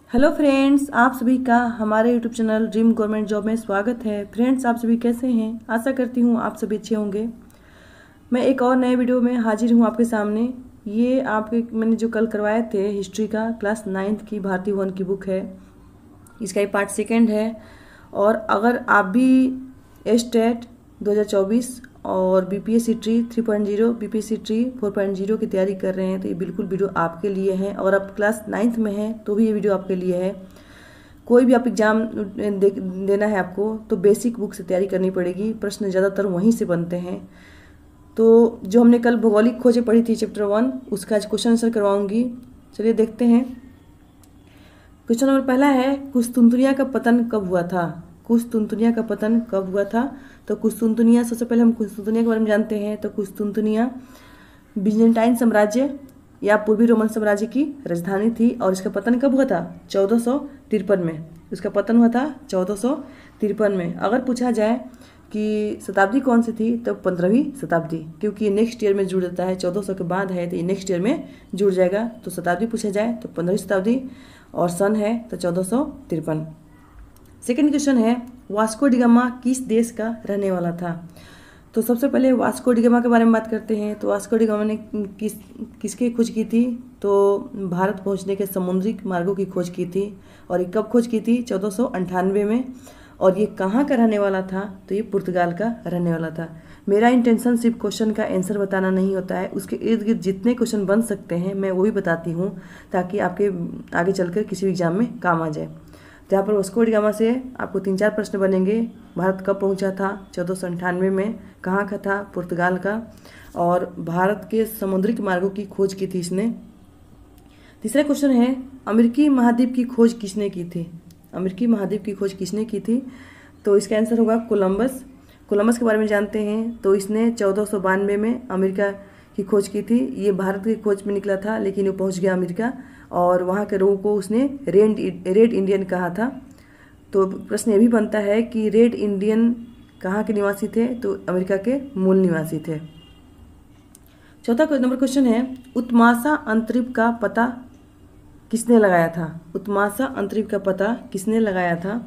Hello friends, आप सभी का हमारे YouTube channel dream government job में स्वागत है। फ्रेंड्स, आप सभी कैसे हैं? आशा करती हूँ आप सभी अच्छे होंगे। मैं एक और नए वीडियो में हाजिर हूँ आपके सामने। ये आपके मैंने जो कल करवाए थे हिस्ट्री का क्लास 9th की भारतीय वन की बुक है। इसका ये पार्ट 2 है। और अगर आप भी एस्टेट 2024 और बीपीएससी ट्री 3.0 बीपीएससी ट्री 4.0 की तैयारी कर रहे हैं तो ये बिल्कुल वीडियो आपके लिए है। और आप क्लास 9th में हैं तो भी ये वीडियो आपके लिए है। कोई भी आप एग्ज़ाम देना है आपको तो बेसिक बुक से तैयारी करनी पड़ेगी। प्रश्न ज़्यादातर वहीं से बनते हैं। तो जो हमने कल भौगोलिक खोजें पढ़ी थी चैप्टर 1, उसका आज क्वेश्चन आंसर करवाऊंगी। चलिए देखते हैं। क्वेश्चन नंबर पहला है, कुस्तुनतुनिया का पतन कब हुआ था? कुस्तुनतुनिया का पतन कब हुआ था? तो कुस्तुनतुनिया, सबसे पहले हम कुस्तुनतुनिया के बारे में जानते हैं। तो कुस्तुनतुनिया बिजेंटाइन साम्राज्य या पूर्वी रोमन साम्राज्य की राजधानी थी। और इसका पतन कब हुआ था? 1453 में। इसका पतन हुआ था 1453 में। अगर पूछा जाए कि शताब्दी कौन सी थी तो 15वीं शताब्दी, क्योंकि ये नेक्स्ट ईयर में जुड़ जाता है। 1400 के बाद है तो ये नेक्स्ट ईयर में जुड़ जाएगा। तो शताब्दी पूछा जाए तो 15वीं शताब्दी और सन है तो 1453। सेकेंड क्वेश्चन है, वास्को डी गामा किस देश का रहने वाला था? तो सबसे पहले वास्को डी गामा के बारे में बात करते हैं। तो वास्को डी गामा ने किसकी खोज की थी? तो भारत पहुंचने के समुद्री मार्गों की खोज की थी। और ये कब खोज की थी? 1498 में। और ये कहाँ का रहने वाला था? तो ये पुर्तगाल का रहने वाला था। मेरा इंटेंशन सिर्फ क्वेश्चन का आंसर बताना नहीं होता है, उसके इर्द गिर्द जितने क्वेश्चन बन सकते हैं मैं वो भी बताती हूँ ताकि आपके आगे चलकर किसी भी एग्जाम में काम आ जाए। जहाँ पर वास्को डी गामा से आपको 3-4 प्रश्न बनेंगे। भारत कब पहुँचा था? 1498 में। कहाँ का था? पुर्तगाल का। और भारत के समुद्रिक मार्गों की खोज की थी इसने। तीसरा क्वेश्चन है, अमेरिकी महाद्वीप की खोज किसने की थी? अमेरिकी महाद्वीप की खोज किसने की थी? तो इसका आंसर होगा कोलंबस। कोलंबस के बारे में जानते हैं। तो इसने 1492 में अमेरिका की खोज की थी। ये भारत की खोज में निकला था लेकिन वो पहुंच गया अमेरिका और वहाँ के लोगों को उसने रेड इंडियन कहा था। तो प्रश्न ये भी बनता है कि रेड इंडियन कहाँ के निवासी थे? तो अमेरिका के मूल निवासी थे। चौथा नंबर क्वेश्चन है, उत्माशा अंतरिक्ष का पता किसने लगाया था? उत्माशा अंतरिक्ष का पता किसने लगाया था?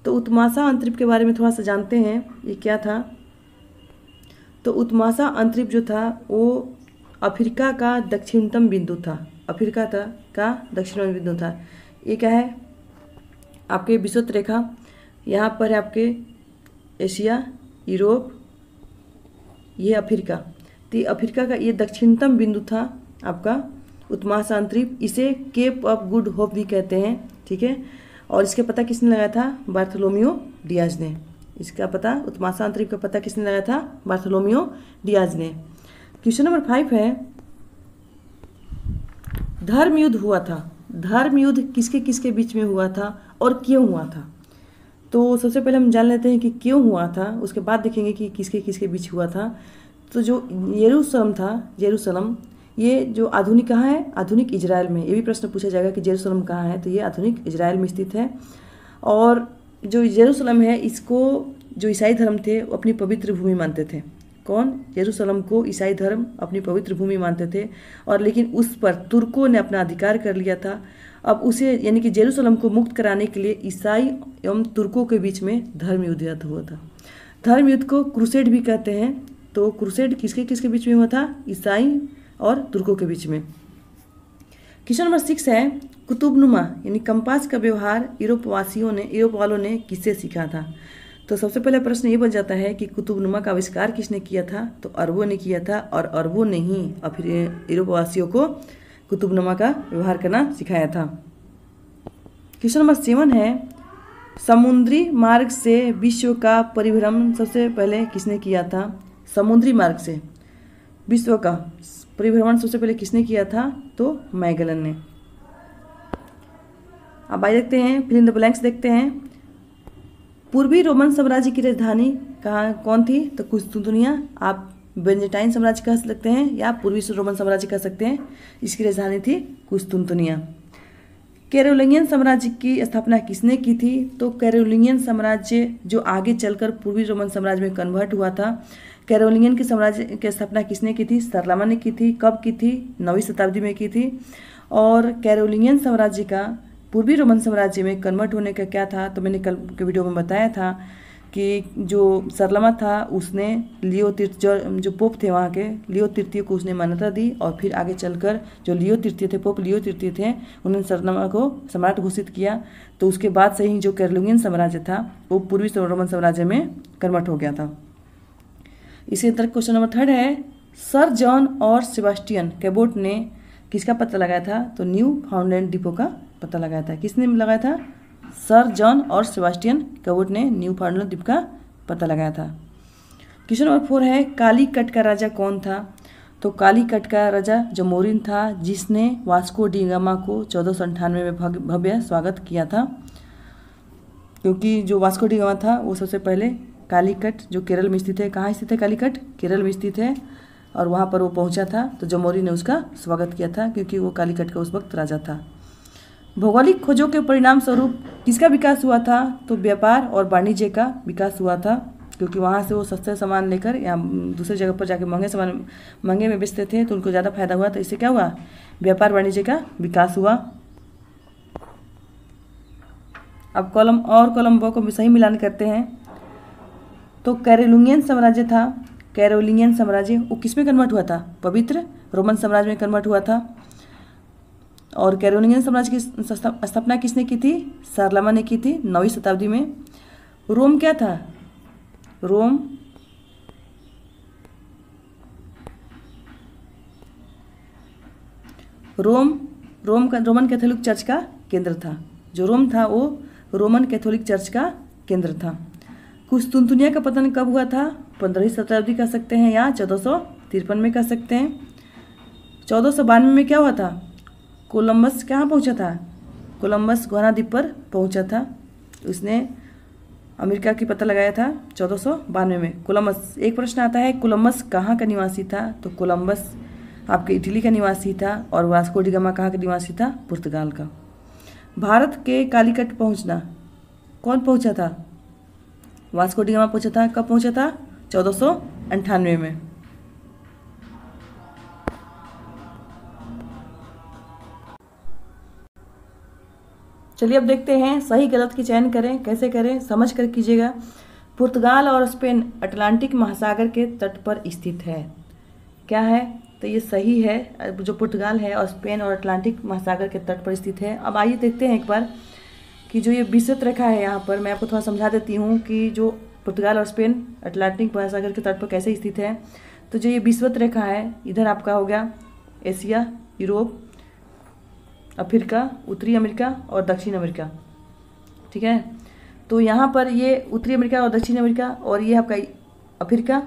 तो उत्माशा अंतरिक्ष के बारे में थोड़ा सा जानते हैं। ये क्या था? तो उत्माशा अंतरिक्ष जो था वो अफ्रीका का दक्षिणतम बिंदु था। अफ्रीका का दक्षिणतम बिंदु था। ये क्या है? आपके विषुवत रेखा यहाँ पर है, आपके एशिया, यूरोप, ये अफ्रीका। तो अफ्रीका का ये दक्षिणतम बिंदु था आपका उत्माशा अंतरिक्ष। इसे केप ऑफ गुड होप भी कहते हैं, ठीक है। और इसका पता किसने लगाया था? बार्थोलोमियो डियाज ने। इसका पता, उत्माशा अंतरिक्ष का पता किसने लगाया था? बार्थोलोमियो डियाज ने। क्वेश्चन नंबर 5 है, धर्म युद्ध हुआ था। धर्म युद्ध किसके किसके बीच में हुआ था और क्यों हुआ था? तो सबसे पहले हम जान लेते हैं कि क्यों हुआ था, उसके बाद देखेंगे कि किसके किसके बीच हुआ था। तो जो यरूशलेम था, यरूशलेम, ये जो आधुनिक कहाँ है? आधुनिक इजराइल में। ये भी प्रश्न पूछा जाएगा कि यरूशलेम कहाँ है, तो ये आधुनिक इजराइल में स्थित है। और जो यरूशलेम है इसको जो ईसाई धर्म थे वो अपनी पवित्र भूमि मानते थे। कौन? यरूशलेम को ईसाई धर्म अपनी पवित्र भूमि मानते थे। और लेकिन उस पर तुर्कों ने अपना अधिकार कर लिया था। अब उसे यानी कि यरूशलेम को मुक्त कराने के लिए ईसाई एवं तुर्कों के बीच में धर्म युद्ध हुआ था। धर्म युद्ध को क्रूसेड भी कहते हैं। तो क्रूसेड किसके किसके बीच में हुआ था? ईसाई और तुर्कों के बीच में। क्वेश्चन नंबर 6 है, कुतुबनुमा यानी कंपास का व्यवहार यूरोप वालों ने किससे सीखा था? तो सबसे पहले प्रश्न ये बन जाता है कि कुतुबनुमा का आविष्कार किसने किया था? तो अरबों ने किया था। और अरबों ने ही फिर यूरोप वासियों को कुतुबनुमा का व्यवहार करना सिखाया था। क्वेश्चन नंबर 7 है, समुद्री मार्ग से विश्व का परिभ्रमण सबसे पहले किसने किया था? समुद्री मार्ग से विश्व का परिभ्रमण सबसे पहले किसने किया था? तो मैगलन ने। अब आइए देखते हैं, फिल इन द ब्लैंक्स देखते हैं। पूर्वी रोमन साम्राज्य की राजधानी कौन थी? तो कुस्तुनतुनिया। आप बेंजेटाइन साम्राज्य कह सकते हैं या पूर्वी रोमन साम्राज्य कह सकते हैं। इसकी राजधानी थी कुस्तुनतुनिया। कैरोलिंगियन साम्राज्य की स्थापना किसने की थी? तो कैरोलिंगियन साम्राज्य जो आगे चलकर पूर्वी रोमन साम्राज्य में कन्वर्ट हुआ था। कैरोलिंगियन के साम्राज्य की स्थापना किसने की थी? सरलामा ने की थी। कब की थी? 9वीं शताब्दी में की थी। और कैरोलिंगियन साम्राज्य का पूर्वी रोमन साम्राज्य में कन्वर्ट होने का क्या था, तो मैंने कल के वीडियो में बताया था कि जो सरलमा था उसने लियो तृतीय जो पोप थे वहाँ के लियो तृतीय को उसने मान्यता दी, और फिर आगे चलकर जो लियो तृतीय थे, पोप लियो तृतीय थे, उन्होंने सरलमा को सम्राट घोषित किया। तो उसके बाद से ही जो कैरोलिंगियन साम्राज्य था वो पूर्वी रोमन साम्राज्य में कन्वर्ट हो गया था। इसी तरह क्वेश्चन नंबर 3 है, सर जॉन और सेबास्टियन कैबोट ने किसका पता लगाया था, तो न्यू फाउंडलैंड द्वीपों का पता लगाया था। किसने लगाया था, सर जॉन और सेबास्टियन कैबोट ने न्यू फाउंडलैंड द्वीप का पता लगाया था। क्वेश्चन नंबर 4 है, कालीकट का राजा कौन था, तो कालीकट का राजा जमोरिन था, जिसने वास्को डी गामा को 1498 में भव्य स्वागत किया था। क्योंकि जो वास्को डी गामा था वो सबसे पहले कालीकट जो केरल में स्थित है, कहाँ स्थित है कालीकट, केरल में स्थित है, और वहाँ पर वो पहुँचा था, तो जमोरी ने उसका स्वागत किया था क्योंकि वो कालीकट का उस वक्त राजा था। भौगोलिक खोजों के परिणाम स्वरूप किसका विकास हुआ था, तो व्यापार और वाणिज्य का विकास हुआ था, क्योंकि वहाँ से वो सस्ते सामान लेकर या दूसरे जगह पर जाके महंगे में बेचते थे, तो उनको ज़्यादा फायदा हुआ, तो इससे क्या हुआ, व्यापार वाणिज्य का विकास हुआ। अब कॉलम और कॉलम ब को सही मिलान करते हैं। तो कैरोलिंगियन साम्राज्य था, कैरोलिंगियन साम्राज्य वो किस में कन्वर्ट हुआ था, पवित्र रोमन साम्राज्य में कन्वर्ट हुआ था। और कैरोलिंगियन साम्राज्य की स्थापना किसने की थी, शारलमा ने की थी 9वीं शताब्दी में। रोम क्या था, रोम रोमन कैथोलिक चर्च का केंद्र था। जो रोम था वो रोमन कैथोलिक चर्च का केंद्र था। कुस्तुनतुनिया का पतन कब हुआ था, 15वीं शताब्दी कह सकते हैं या 1453 में कह सकते हैं। 1492 में क्या हुआ था, कोलंबस कहाँ पहुंचा था, कोलंबस गुआना द्वीप पर पहुंचा था, उसने अमेरिका की पता लगाया था 1492 में। कोलंबस, एक प्रश्न आता है कोलंबस कहाँ का निवासी था, तो कोलंबस आपके इटली का निवासी था, और वास्को डी गामा कहाँ का निवासी था, पुर्तगाल का। भारत के कालीकट पहुंचना कौन पहुंचा था, वास्को डी गामा पहुंचा था, कब पहुंचा था, 1498 में। चलिए अब देखते हैं सही गलत की चयन करें, कैसे करें समझ कर कीजिएगा। पुर्तगाल और स्पेन अटलांटिक महासागर के तट पर स्थित है, क्या है, तो ये सही है। जो पुर्तगाल है और स्पेन और अटलांटिक महासागर के तट पर स्थित है। अब आइए देखते हैं एक बार कि जो ये विषुवत रेखा है, यहाँ पर मैं आपको थोड़ा समझा देती हूँ कि जो पुर्तगाल और स्पेन अटलांटिक महासागर के तट पर कैसे स्थित है। तो जो ये विषुवत रेखा है, इधर आपका हो गया एशिया, यूरोप, अफ्रीका, उत्तरी अमेरिका और दक्षिण अमेरिका, ठीक है। तो यहाँ पर ये उत्तरी अमेरिका और दक्षिण अमेरिका, और ये आपका अफ्रीका।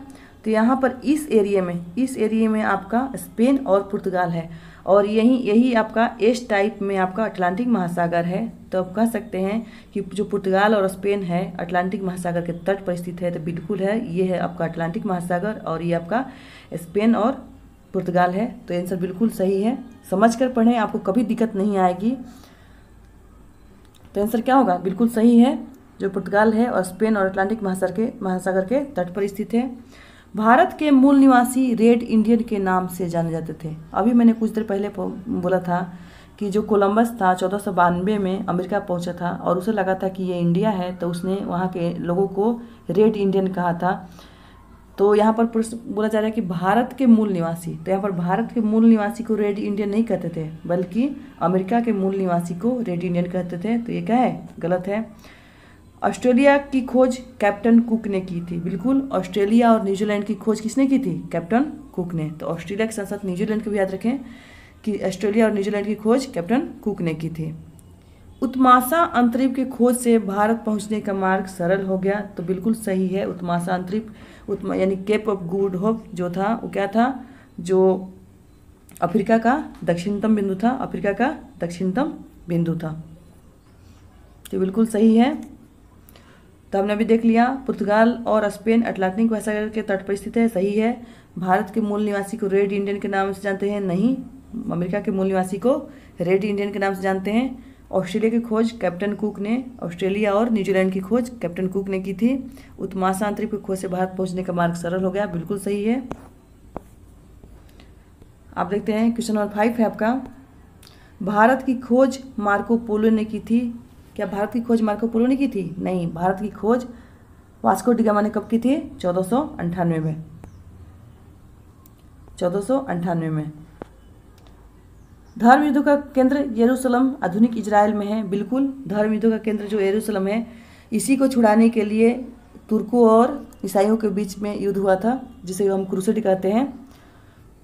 तो यहाँ पर इस एरिया में आपका स्पेन और पुर्तगाल है, और यही आपका एस टाइप में आपका अटलांटिक महासागर है। तो आप कह सकते हैं कि जो पुर्तगाल और स्पेन है अटलांटिक महासागर के तट पर स्थित है, तो बिल्कुल है, ये है आपका अटलांटिक महासागर और ये आपका स्पेन और पुर्तगाल है। तो आंसर बिल्कुल सही है, समझ कर पढ़ें, आपको कभी दिक्कत नहीं आएगी। तो आंसर क्या होगा, बिल्कुल सही है, जो पुर्तगाल है और स्पेन और अटलांटिक महासागर के तट पर स्थित है। भारत के मूल निवासी रेड इंडियन के नाम से जाने जाते थे। अभी मैंने कुछ देर पहले बोला था कि जो कोलंबस था 1492 में अमेरिका पहुंचा था, और उसे लगा था कि ये इंडिया है, तो उसने वहाँ के लोगों को रेड इंडियन कहा था। तो यहाँ पर बोला जा रहा है कि भारत के मूल निवासी, तो यहाँ पर भारत के मूल निवासी को रेड इंडियन नहीं कहते थे, बल्कि अमेरिका के मूल निवासी को रेड इंडियन कहते थे। तो ये क्या है, गलत है। ऑस्ट्रेलिया की खोज कैप्टन कुक ने की थी, बिल्कुल। ऑस्ट्रेलिया और न्यूजीलैंड की खोज किसने की थी, कैप्टन कुक ने। तो ऑस्ट्रेलिया के साथ साथ न्यूजीलैंड को भी याद रखें कि ऑस्ट्रेलिया और न्यूजीलैंड की खोज कैप्टन कुक ने की थी। उत्मासा अंतरिक्ष की खोज से भारत पहुंचने का मार्ग सरल हो गया, तो बिल्कुल सही है। उत्मासा अंतरिक्ष यानी केप ऑफ गुड होप जो था वो क्या था, जो अफ्रीका का दक्षिणतम बिंदु था, अफ्रीका का दक्षिणतम बिंदु था। तो बिल्कुल सही है। तो हमने अभी देख लिया पुर्तगाल और स्पेन अटलांटिक महासागर के तट पर स्थित है, सही है। भारत के मूल निवासी को रेड इंडियन के नाम से जानते हैं, नहीं। अमेरिका के मूल निवासी को रेड इंडियन के नाम से जानते हैं। ऑस्ट्रेलिया की खोज कैप्टन कुक ने, ऑस्ट्रेलिया और न्यूजीलैंड की खोज कैप्टन कुक ने की थी। उत्मासा अंतरिक्ष की खोज से भारत पहुंचने का मार्ग सरल हो गया, बिल्कुल सही है। आप देखते हैं क्वेश्चन नंबर 5 है आपका। भारत की खोज मार्को पोलो ने की थी। क्या भारत की खोज मार्को पोलो ने की थी? नहीं, भारत की खोज वास्को डी गामा ने कब की थी? 1498 में। 1498 में। धर्म युद्धों का केंद्र यरूशलेम आधुनिक इजराइल में है। बिल्कुल, धर्म युद्धों का केंद्र जो यरूशलेम है, इसी को छुड़ाने के लिए तुर्कों और ईसाइयों के बीच में युद्ध हुआ था, जिसे हम क्रूसेड कहते हैं।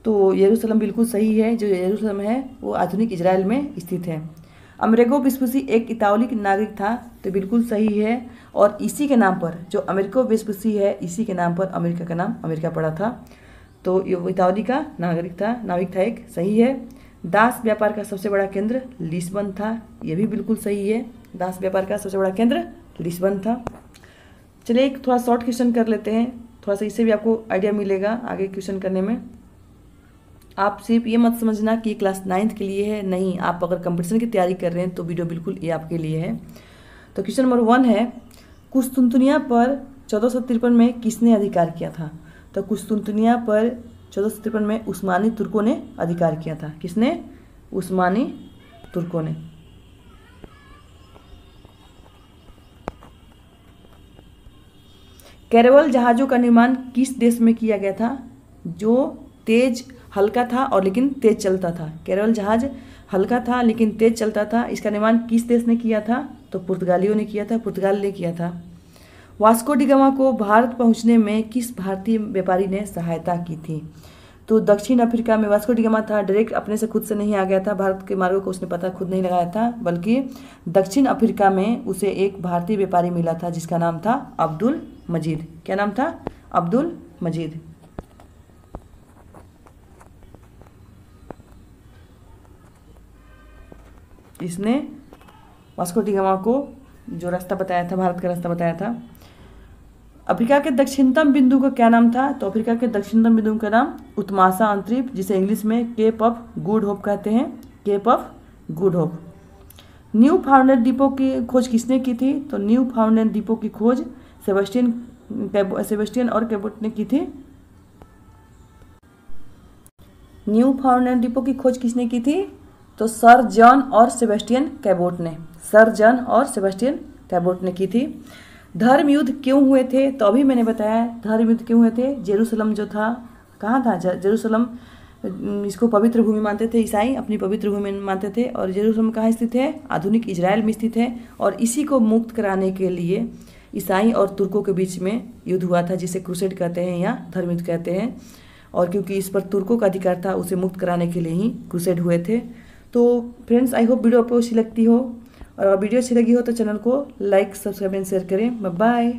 तो यरूशलेम बिल्कुल सही है। जो यरूशलेम है वो आधुनिक इजराइल में स्थित है। अमेरिको वेस्पुसी एक इतालिक नागरिक था, तो बिल्कुल सही है। और इसी के नाम पर, जो अमेरिको वेस्पुसी है, इसी के नाम पर अमेरिका का नाम अमेरिका पड़ा था। तो ये इताली का नागरिक था, नाविक था एक, सही है। दास व्यापार का सबसे बड़ा केंद्र लिस्बन था, ये भी बिल्कुल सही है। दास व्यापार का सबसे बड़ा केंद्र लिस्बन था। चलिए एक थोड़ा शॉर्ट क्वेश्चन कर लेते हैं, थोड़ा सा इससे भी आपको आइडिया मिलेगा आगे क्वेश्चन करने में। आप सिर्फ ये मत समझना कि क्लास 9th के लिए है, नहीं, आप अगर कंपटीशन की तैयारी कर रहे हैं तो वीडियो बिल्कुल ये आपके लिए है। तो क्वेश्चन नंबर 1 है, कुस्तुनतुनिया पर 1453 में किसने अधिकार किया था? तो कुस्तुनतुनिया पर 1453 में उस्मानी तुर्कों ने अधिकार किया था। किसने? उस्मानी तुर्कों ने। कैरवल जहाज़ों का निर्माण किस देश में किया गया था? जो तेज हल्का था और लेकिन तेज चलता था। कैरवल जहाज हल्का था लेकिन तेज चलता था। इसका निर्माण किस देश ने किया था? तो पुर्तगालियों ने किया था, पुर्तगाल ने किया था। वास्को डी गामा को भारत पहुंचने में किस भारतीय व्यापारी ने सहायता की थी? तो दक्षिण अफ्रीका में वास्को डी गामा था, डायरेक्ट अपने से खुद से नहीं आ गया था, भारत के मार्गों को उसने पता खुद नहीं लगाया था, बल्कि दक्षिण अफ्रीका में उसे एक भारतीय व्यापारी मिला था जिसका नाम था अब्दुल मजीद। क्या नाम था? अब्दुल मजीद। इसने वास्को डी गामा को जो रास्ता बताया था, भारत का रास्ता बताया था। अफ्रीका के दक्षिणतम बिंदु का क्या नाम था? तो अफ्रीका के दक्षिणतम बिंदु का नाम उत्मासा अंतरीप, जिसे इंग्लिश में केप ऑफ गुड होप कहते हैं। Cape of Good Hope. Newfoundland द्वीपों की खोज किसने की थी? तो न्यू फाउंडलैंड द्वीपों की खोज सेबेस्टियन और कैबोट ने की थी। न्यू फाउंडलैंड द्वीपों की खोज किसने की थी? तो सर जॉन और सेबेस्टियन कैबोट ने। सर जॉन और सेबेस्टियन कैबोट ने की थी। धर्म युद्ध क्यों हुए थे? तो अभी मैंने बताया धर्म युद्ध क्यों हुए थे। जेरूसलम जो था, कहाँ था जेरूसलम? इसको पवित्र भूमि मानते थे ईसाई, अपनी पवित्र भूमि मानते थे। और जेरूसलम कहाँ स्थित है? आधुनिक इजराइल में स्थित है। और इसी को मुक्त कराने के लिए ईसाई और तुर्कों के बीच में युद्ध हुआ था, जिसे क्रूसेड कहते हैं या धर्म युद्ध कहते हैं। और क्योंकि इस पर तुर्कों का अधिकार था, उसे मुक्त कराने के लिए ही क्रूसेड हुए थे। तो फ्रेंड्स, आई होप वीडियो आपको अच्छी लगती हो, और वीडियो अच्छी लगी हो तो चैनल को लाइक, सब्सक्राइब एंड शेयर करें। Bye bye.